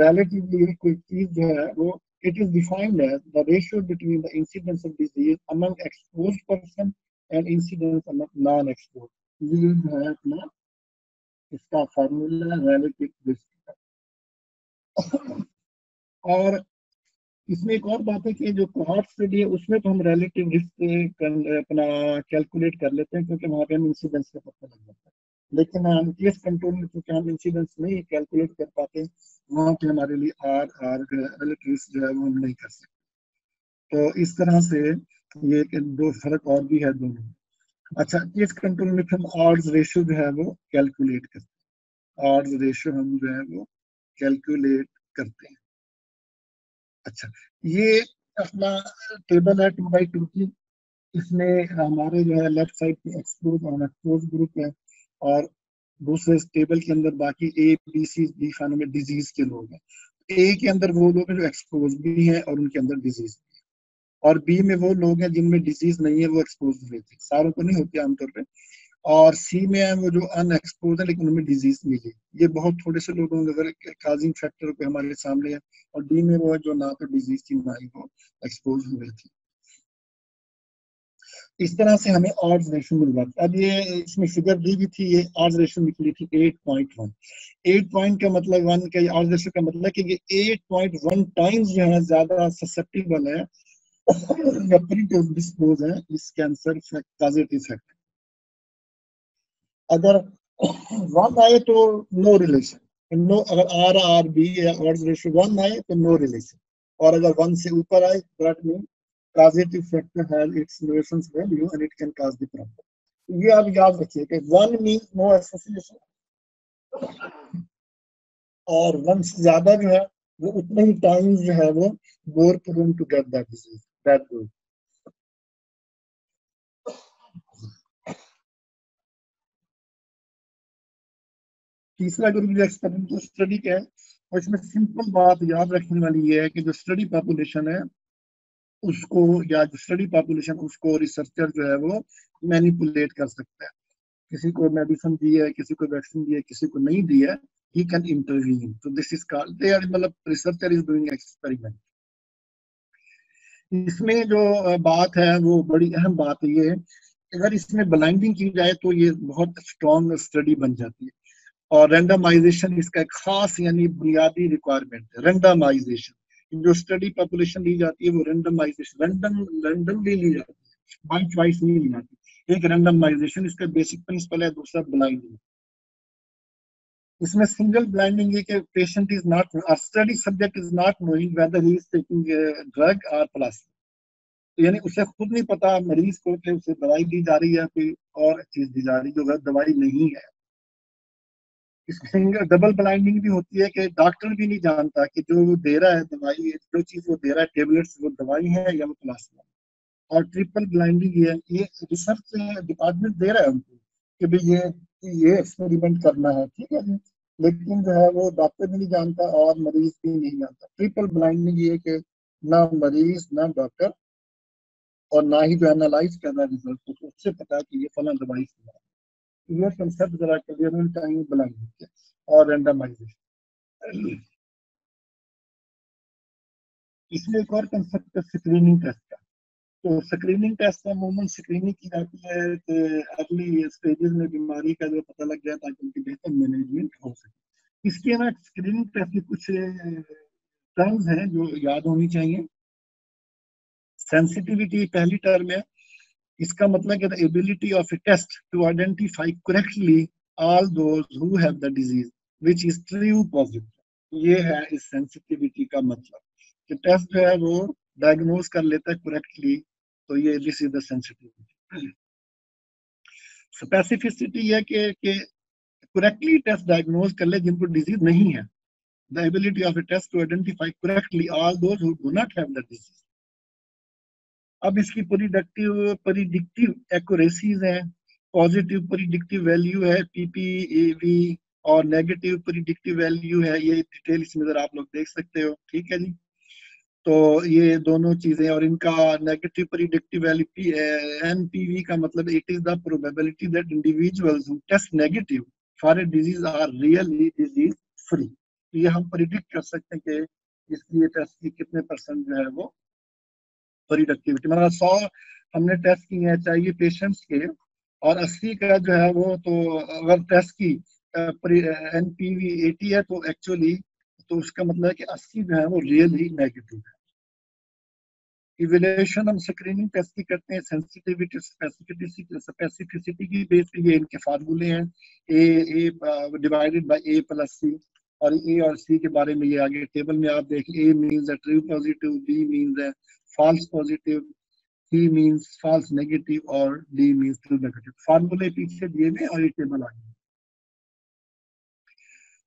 S1: रिलेटिवली कोई चीज जो है वो, it is defined as the ratio between the incidence of disease among exposed person and incidence among non exposed. ये जो है अपना इसका फार्मूला रिलेटिव रिस्क। और इसमें एक और बात है कि जो कोहॉर्ट स्टडी है उसमें तो हम रिलेटिव रिस्क अपना कैलकुलेट कर लेते हैं, क्योंकि वहां पे हम इंसिडेंस का पता लग जाता है। लेकिन हम केस कंट्रोल में क्योंकि हम इंसिडेंस नहीं कैलकुलेट कर पाते, वहां पे हमारे लिए आर रिलेटिव रिस्क जो है वो हम नहीं कर सकते। तो इस तरह से ये दो फर्क और भी है दोनों। अच्छा, केस कंट्रोल में हम ऑड्स रेशियो जो है वो कैलकुलेट करते हैं। ऑड्स रेशियो हम जो है वो कैलकुलेट करते हैं। अच्छा, ये अपना टेबल है 2x2 की। इसमें हमारे जो है लेफ्ट साइड पे एक्सपोज और अनएक्सपोज ग्रुप है, और दूसरे टेबल के अंदर बाकी ए बी सी डी खानों में डिजीज के लोग हैं। ए के अंदर वो लोग हैं जो एक्सपोज भी हैं और उनके अंदर डिजीज भी है, और बी में वो लोग हैं जिनमें डिजीज नहीं है, वो एक्सपोज हुए थे, सारों को नहीं होती आमतौर पे। और सी में है वो जो अनएक्सपोज है लेकिन उनमें डिजीज मिली, ये बहुत थोड़े से लोग होंगे अगर काजिंग फैक्टर पे हमारे सामने है। और डी में वो है जो ना तो डिजीज थी ना ही वो एक्सपोज हुए थे। इस तरह से हमें ऑड्स रेशियो मिल जाती है। अब ये इसमें फिगर दी भी थी, ये ऑड्स रेशियो निकली थी 8.1। 8 पॉइंट का मतलब 1 का, ऑड्स रेशियो का मतलब कि ये 8.1 टाइम्स जो है ज्यादा ससेप्टेबल है या प्रीडिस्पोज है इस कैंसर पॉजिटिव फैक्टर। अगर 1 आए तो नो रिलेशन, नो, अगर आर बी या ऑड्स रेशियो 1 आए तो नो रिलेशन, और अगर 1 से ऊपर आए that mean positive factor has its nuisance value and it can cause the problem. ये आप याद रखिए कि 1 मींस नो एसोसिएशन, और 1 से ज्यादा जो है वो उतने ही टाइम्स जो है वो more prone to get that disease, that group. तीसरा ग्रुप जो एक्सपेरिमेंटल स्टडी का है, और इसमें सिंपल बात याद रखने वाली ये है कि जो स्टडी पॉपुलेशन है उसको, या जो स्टडी पॉपुलेशन उसको रिसर्चर जो है वो मैनिपुलेट कर सकता है। किसी को मेडिसिन दी है, किसी को वैक्सीन दी है, किसी को नहीं दी है, ही कैन इंटरवीन। तो this is called, they are, मतलब रिसर्चर इज डूइंग एक्सपेरिमेंट। इसमें जो बात है वो बड़ी अहम बात ये है, अगर इसमें ब्लाइंडिंग की जाए तो ये बहुत स्ट्रॉन्ग स्टडी बन जाती है। और रेंडमाइजेशन इसका एक खास यानी बुनियादी रिक्वायरमेंट है, रेंडमाइजेशन। जो स्टडी पॉपुलेशन ली जाती है वो रेंडमाइजेशन, रैंडमली ली जाती है, बाय चॉइस नहीं ली जाती। एक रेंडमाइजेशन इसका बेसिक प्रिंसिपल है, दूसरा ब्लाइंडिंग। इसमें सिंगल ब्लाइंडिंग है कि patient is not, study subject is not knowing weather he is taking drug और प्लास्टिक, यानी उसे खुद नहीं पता मरीज को कि उसे दवाई दी जा रही है कोई और चीज दी जा रही है जो दवाई नहीं है। इसमें डबल ब्लाइंडिंग भी होती है कि डॉक्टर भी नहीं जानता कि जो वो दे रहा है दवाई, जो चीज वो दे रहा है टेबलेट्स, वो दवाई है या वो प्लास्टिक है। और ट्रिपल ब्लाइंडिंग ये रिसर्च डिपार्टमेंट दे रहा है उनको कि भाई ये एक्सपेरिमेंट करना है, ठीक है जी, लेकिन जो है वो डॉक्टर भी नहीं जानता और मरीज भी नहीं जानता। ट्रिपल ब्लाइंडिंग ये कि ना मरीज ना डॉक्टर और ना ही जो एनालाइज कर रहा है रिजल्ट, तो उससे पता है कि ये फला दवाई है। ये कंसेप्ट जरा क्लियर होना चाहिए ब्लाइंडिंग और रेंडमाइजेशन। इसमें एक और कंसेप्ट है स्क्रीनिंग टेस्ट का। तो स्क्रीनिंग टेस्ट में अमूमन स्क्रीनिंग की जाती है कि अर्ली स्टेजेस में बीमारी का जो पता लग जाए ताकि उनकी बेहतर मैनेजमेंट हो सके। इसके ना स्क्रीनिंग टेस्ट की कुछ टर्म्स हैं जो याद होनी चाहिए। सेंसिटिविटी पहली टर्म है, इसका मतलब है the ability of a test to identify correctly all those who have the disease which is true positive. ये है इस सेंसिटिविटी का मतलब, कि टेस्ट जो है वो डायग्नोज कर लेता है करेक्टली, तो ये this is the sensitivity. Specificity है कि करेक्टली टेस्ट डायग्नोज कर ले जिनको डिजीज नहीं है, the ability of a test to identify correctly all those who do not have the disease. अब इसकी प्रिडिक्टिव एक्यूरेसीज है, पॉजिटिव प्रिडिक्टिव वैल्यू है पीपीएवी, और नेगेटिव प्रिडिक्टिव वैल्यू है, ये डिटेल इसमें जरा आप लोग देख सकते हो, ठीक है जी। तो ये दोनों चीजें, और इनका नेगेटिव प्रिडिक्टिव वैल्यू एनपीवी का मतलब it is the probability that individuals who test negative for a disease are really disease free. ये हम प्रिडिक्ट कर सकते हैं कि इसलिए टेस्ट की कितने परसेंट जो है वो प्रोडक्टिविटी, मतलब 100 हमने टेस्ट किए हैं चाहिए पेशेंट्स के, और 80 का जो है वो, तो अगर टेस्ट की एनपीवी 80 है तो एक्चुअली, तो उसका मतलब है कि 80 जो है वो रियली नेगेटिव है। इवेल्युएशन हम स्क्रीनिंग टेस्ट की करते हैं सेंसिटिविटी स्पेसिफिसिटी की बेस पे, ये इनके फार्मूले हैं, ए डिवाइडेड बाय ए प्लस सी, और ए और सी के बारे में ये आगे टेबल में आप देख, ए मींस है ट्रू पॉजिटिव, बी मींस है फॉल्स पॉजिटिव, सी मींस फॉल्स नेगेटिव, और डी मींस ट्रू नेगेटिव। फार्मूले पीछे दिए हुए और ये टेबल आगे।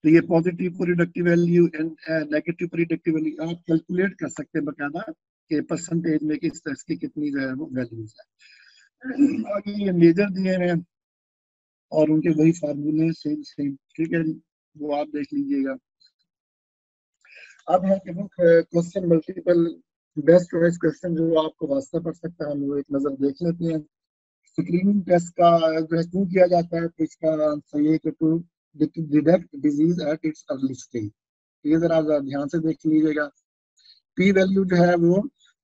S1: तो ये positive productive value and negative productive value आप कैलकुलेट कर सकते हैं बकायदा कि परसेंटेज में किस तरह की कितनी जो है वो वैल्यूज है। आगे ये मेजर दिए हैं और उनके वही फार्मूले सेम सेम, ठीक है जी, वो आप देख लीजिएगा। अब है कि question multiple best choice question जो आपको वास्ता पड़ सकता है, हम वो एक नजर देख लेते हैं। स्क्रीनिंग टेस्ट का जो है क्यों किया जाता है, तो इसका आंसर ये कि to detect disease at its early stage. ये जरा ध्यान से देख लीजिएगा। पी वैल्यू जो है वो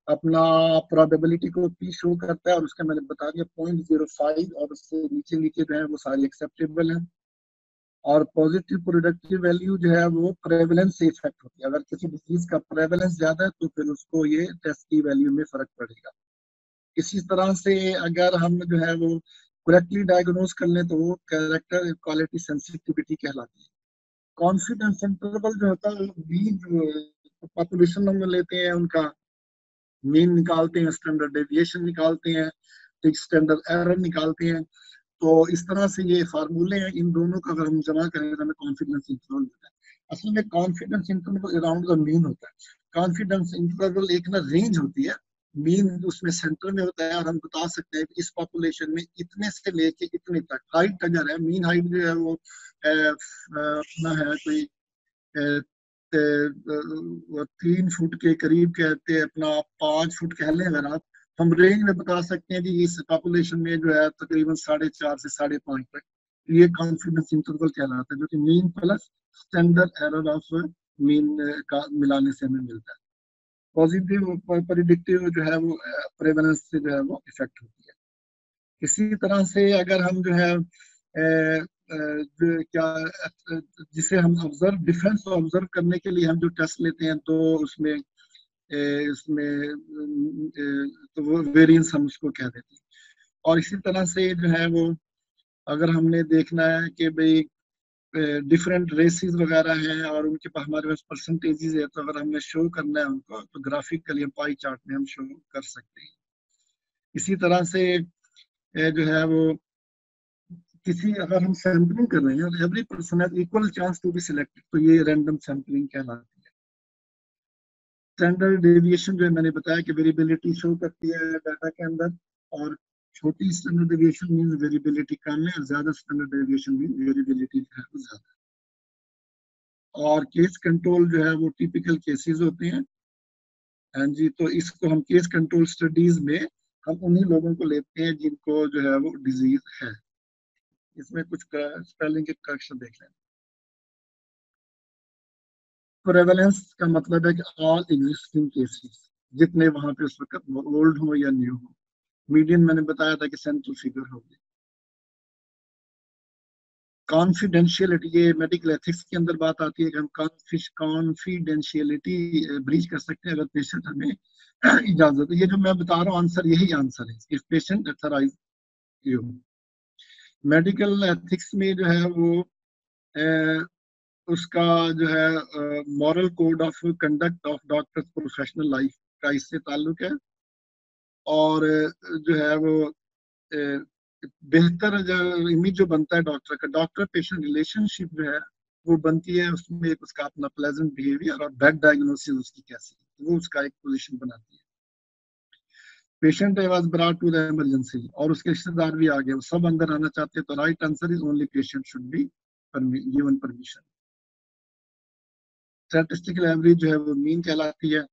S1: अपना प्रोबेबिलिटी को पी शो करता है और उसका मैंने बता दिया 0.05 और उससे नीचे नीचे जो है वो सारी एक्सेप्टेबल है। और पॉजिटिव प्रोडक्टिव वैल्यू जो है वो प्रेवलेंस से इफेक्ट होती है। अगर किसी डिजीज का प्रेवलेंस ज्यादा है तो फिर उसको ये टेस्ट की वैल्यू में फर्क पड़ेगा। इसी तरह से अगर हम जो है वो करेक्टली डायग्नोज कर लें तो वो कैरेक्टर क्वालिटी सेंसिटिविटी कहलाती है। कॉन्फिडेंस इंटरवल जो होता है बीच पॉपुलेशन हम लेते हैं, उनका मीन निकालते हैं, स्टैंडर्ड डेविएशन निकालते हैं, स्टैंडर्ड एरर निकालते हैं। तो इस तरह से ये फार्मूले हैं, इन दोनों का अगर हम जमा करें तो हमें कॉन्फिडेंस इंटरवल मिलता है। असल में confidence interval around the mean होता है। कॉन्फिडेंस इंटरवल एक ना रेंज होती है, मीन उसमें सेंटर में होता है और हम बता सकते हैं कि इस पॉपुलेशन में इतने से लेके इतने तक हाइट अगर है, मीन हाइट जो है वो अपना है कोई 3 फुट के करीब कहते हैं, अपना 5 फुट कह लें अगर आप, हम रेंज में बता सकते हैं कि इस पॉपुलेशन में जो है तकरीबन 4.5 से 5.5 तक, ये कॉन्फिडेंस इंटरवल कहलाता है, जो कि mean plus standard error of mean का मिलाने से हमें मिलता है। पॉजिटिव प्रेडिक्टिव जो है वो प्रेवलेंस से जो है वो इफेक्ट होती है। इसी तरह से अगर हम जो है क्या जिसे हम ऑब्जर्व डिफरेंस ऑब्जर्व करने के लिए हम जो टेस्ट लेते हैं तो उसमें इसमें तो वो वेरिएंस हम उसको कह देते हैं। और इसी तरह से जो है वो अगर हमने देखना है कि भाई डिफरेंट रेसेस वगैरह हैं और उनके पास हमारे पास परसेंटेजेस है, तो अगर हमने शो करना है उनको तो ग्राफिकली पाई चार्ट में हम शो कर सकते हैं। इसी तरह से जो है वो किसी अगर हम सैंपलिंग कर रहे हैं और every person has equal chance to be selected, तो ये रैंडम सैंपलिंग कहलाती है। स्टैंडर्ड डेविएशन जो है मैंने बताया कि वेरिएबिलिटी शो करती है डाटा के अंदर, और छोटी स्टैंडर्ड डेविएशन मींस वेरिएबिलिटी कम है और ज्यादा स्टैंडर्ड डेविएशन मींस वेरिएबिलिटी जो है वो ज्यादा है। और केस कंट्रोल जो है वो टिपिकल केसेस होते हैं। हाँ जी, तो इसको हम केस कंट्रोल स्टडीज में हम उन्हीं लोगों को लेते हैं जिनको जो है वो डिजीज है। इसमें कुछ स्पेलिंग के करेक्शन देख लें। प्रेवलेंस का मतलब है कि ऑल एग्जिस्टिंग केसेस, जितने वहां पे उस वक्त ओल्ड हो या न्यू हो। मीडियन मैंने बताया था कि सेंट्रल फिगर होगी। कॉन्फिडेंशियलिटी, ये मेडिकल एथिक्स के अंदर बात आती है कि हम कॉन्फिडेंशियलिटी ब्रीच कर सकते हैं अगर पेशेंट हमें इजाजत। ये जो मैं बता रहा हूँ आंसर यही आंसर है, if patient authorise you. Medical ethics में जो है वो उसका जो है moral code of conduct of doctors professional life का इससे ताल्लुक है। और जो है वो बेहतर जो इमेज जो बनता है डॉक्टर का, डॉक्टर पेशेंट रिलेशनशिप जो है वो बनती है, उसमें एक उसका अपना प्लेजेंट बिहेवियर और बैड डायग्नोसिस उसकी कैसी है, वो उसका एक पोजीशन बनाती है। Patient was brought to the emergency और उसके रिश्तेदार भी आ गए, वो सब अंदर आना चाहते हैं, तो right answer is only patient should be given permission. Statistical average जो है वो मीन कहलाती है।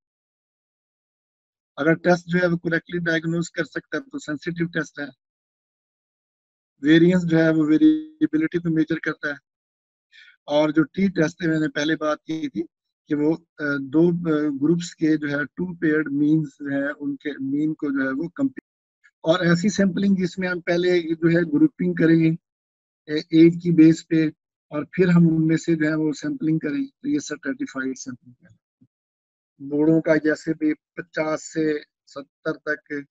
S1: अगर टेस्ट जो है वो करेक्टली डायग्नोज कर सकता है तो सेंसिटिव टेस्ट है। वेरिएंस जो है वो वेरिएबिलिटी को मेजर करता है। और जो टी टेस्ट है मैंने पहले बात की थी कि वो दो ग्रुप्स के जो है टू पेयर्ड मीन्स जो है उनके मीन को जो है वो कंपेयर। और ऐसी सैंपलिंग जिसमें हम पहले जो है ग्रुपिंग करेंगे एज की बेस पे और फिर हम उनमें से जो है वो सैंपलिंग करें, तो ये सर्टिफाइड सैंपलिंग है। बूढ़ों का जैसे भी 50 से 70 तक,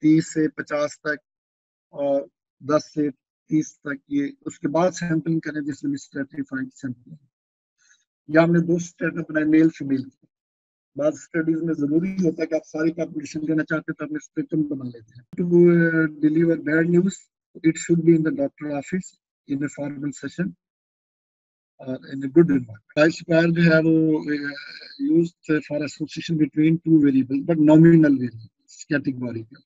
S1: 30 से 50 तक और 10 से 30 तक, ये उसके बाद सैंपलिंग करें जिसमें स्ट्रेटिफाइड सैंपलिंग। या हमने दो स्टेट बनाए मेल फीमेल की। बाद स्टडीज में जरूरी होता है कि आप सारी पॉपुलेशन देना चाहते हैं तो अपने स्पेक्ट्रम बना लेते हैं। To deliver bad news it should be in the doctor office in a formal session. in a good environment. Chi-square जो है वो used for association between two variables, but nominal variables, categorical.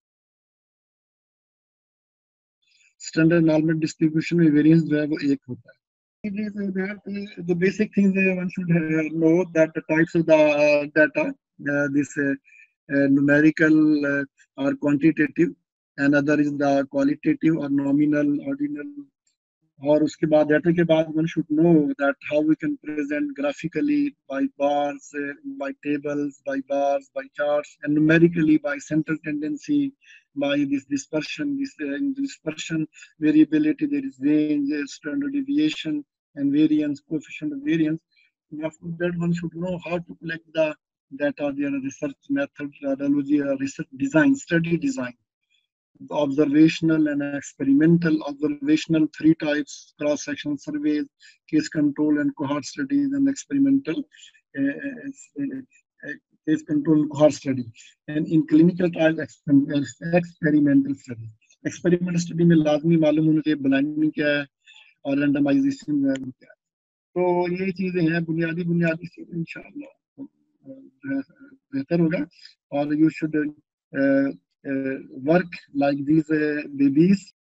S1: Standard normal distribution में variance जो है वो एक होता है. The basic things one should know that the types of the data, this numerical or quantitative, and other is the qualitative or nominal, ordinal. और उसके बाद data के बाद one should know that how we can present graphically by bars, by tables, by bars, by charts, and numerically by central tendency, by this dispersion, dispersion variability, there is range, standard deviation, and variance, coefficient of variance. After that, one should know how to collect the data, their research methodology, research design, study design. Observational and experimental. Observational, three types: cross-sectional surveys, case control and cohort studies, and experimental case control and cohort study. And in clinical trials, experimental study. Experimental study में लाजमी मालूम होना चाहिए blinding क्या है और randomization क्या है. तो ये चीजें हैं बुनियादी चीजें इंशाअल्लाह बेहतर होगा. और you should work like these babies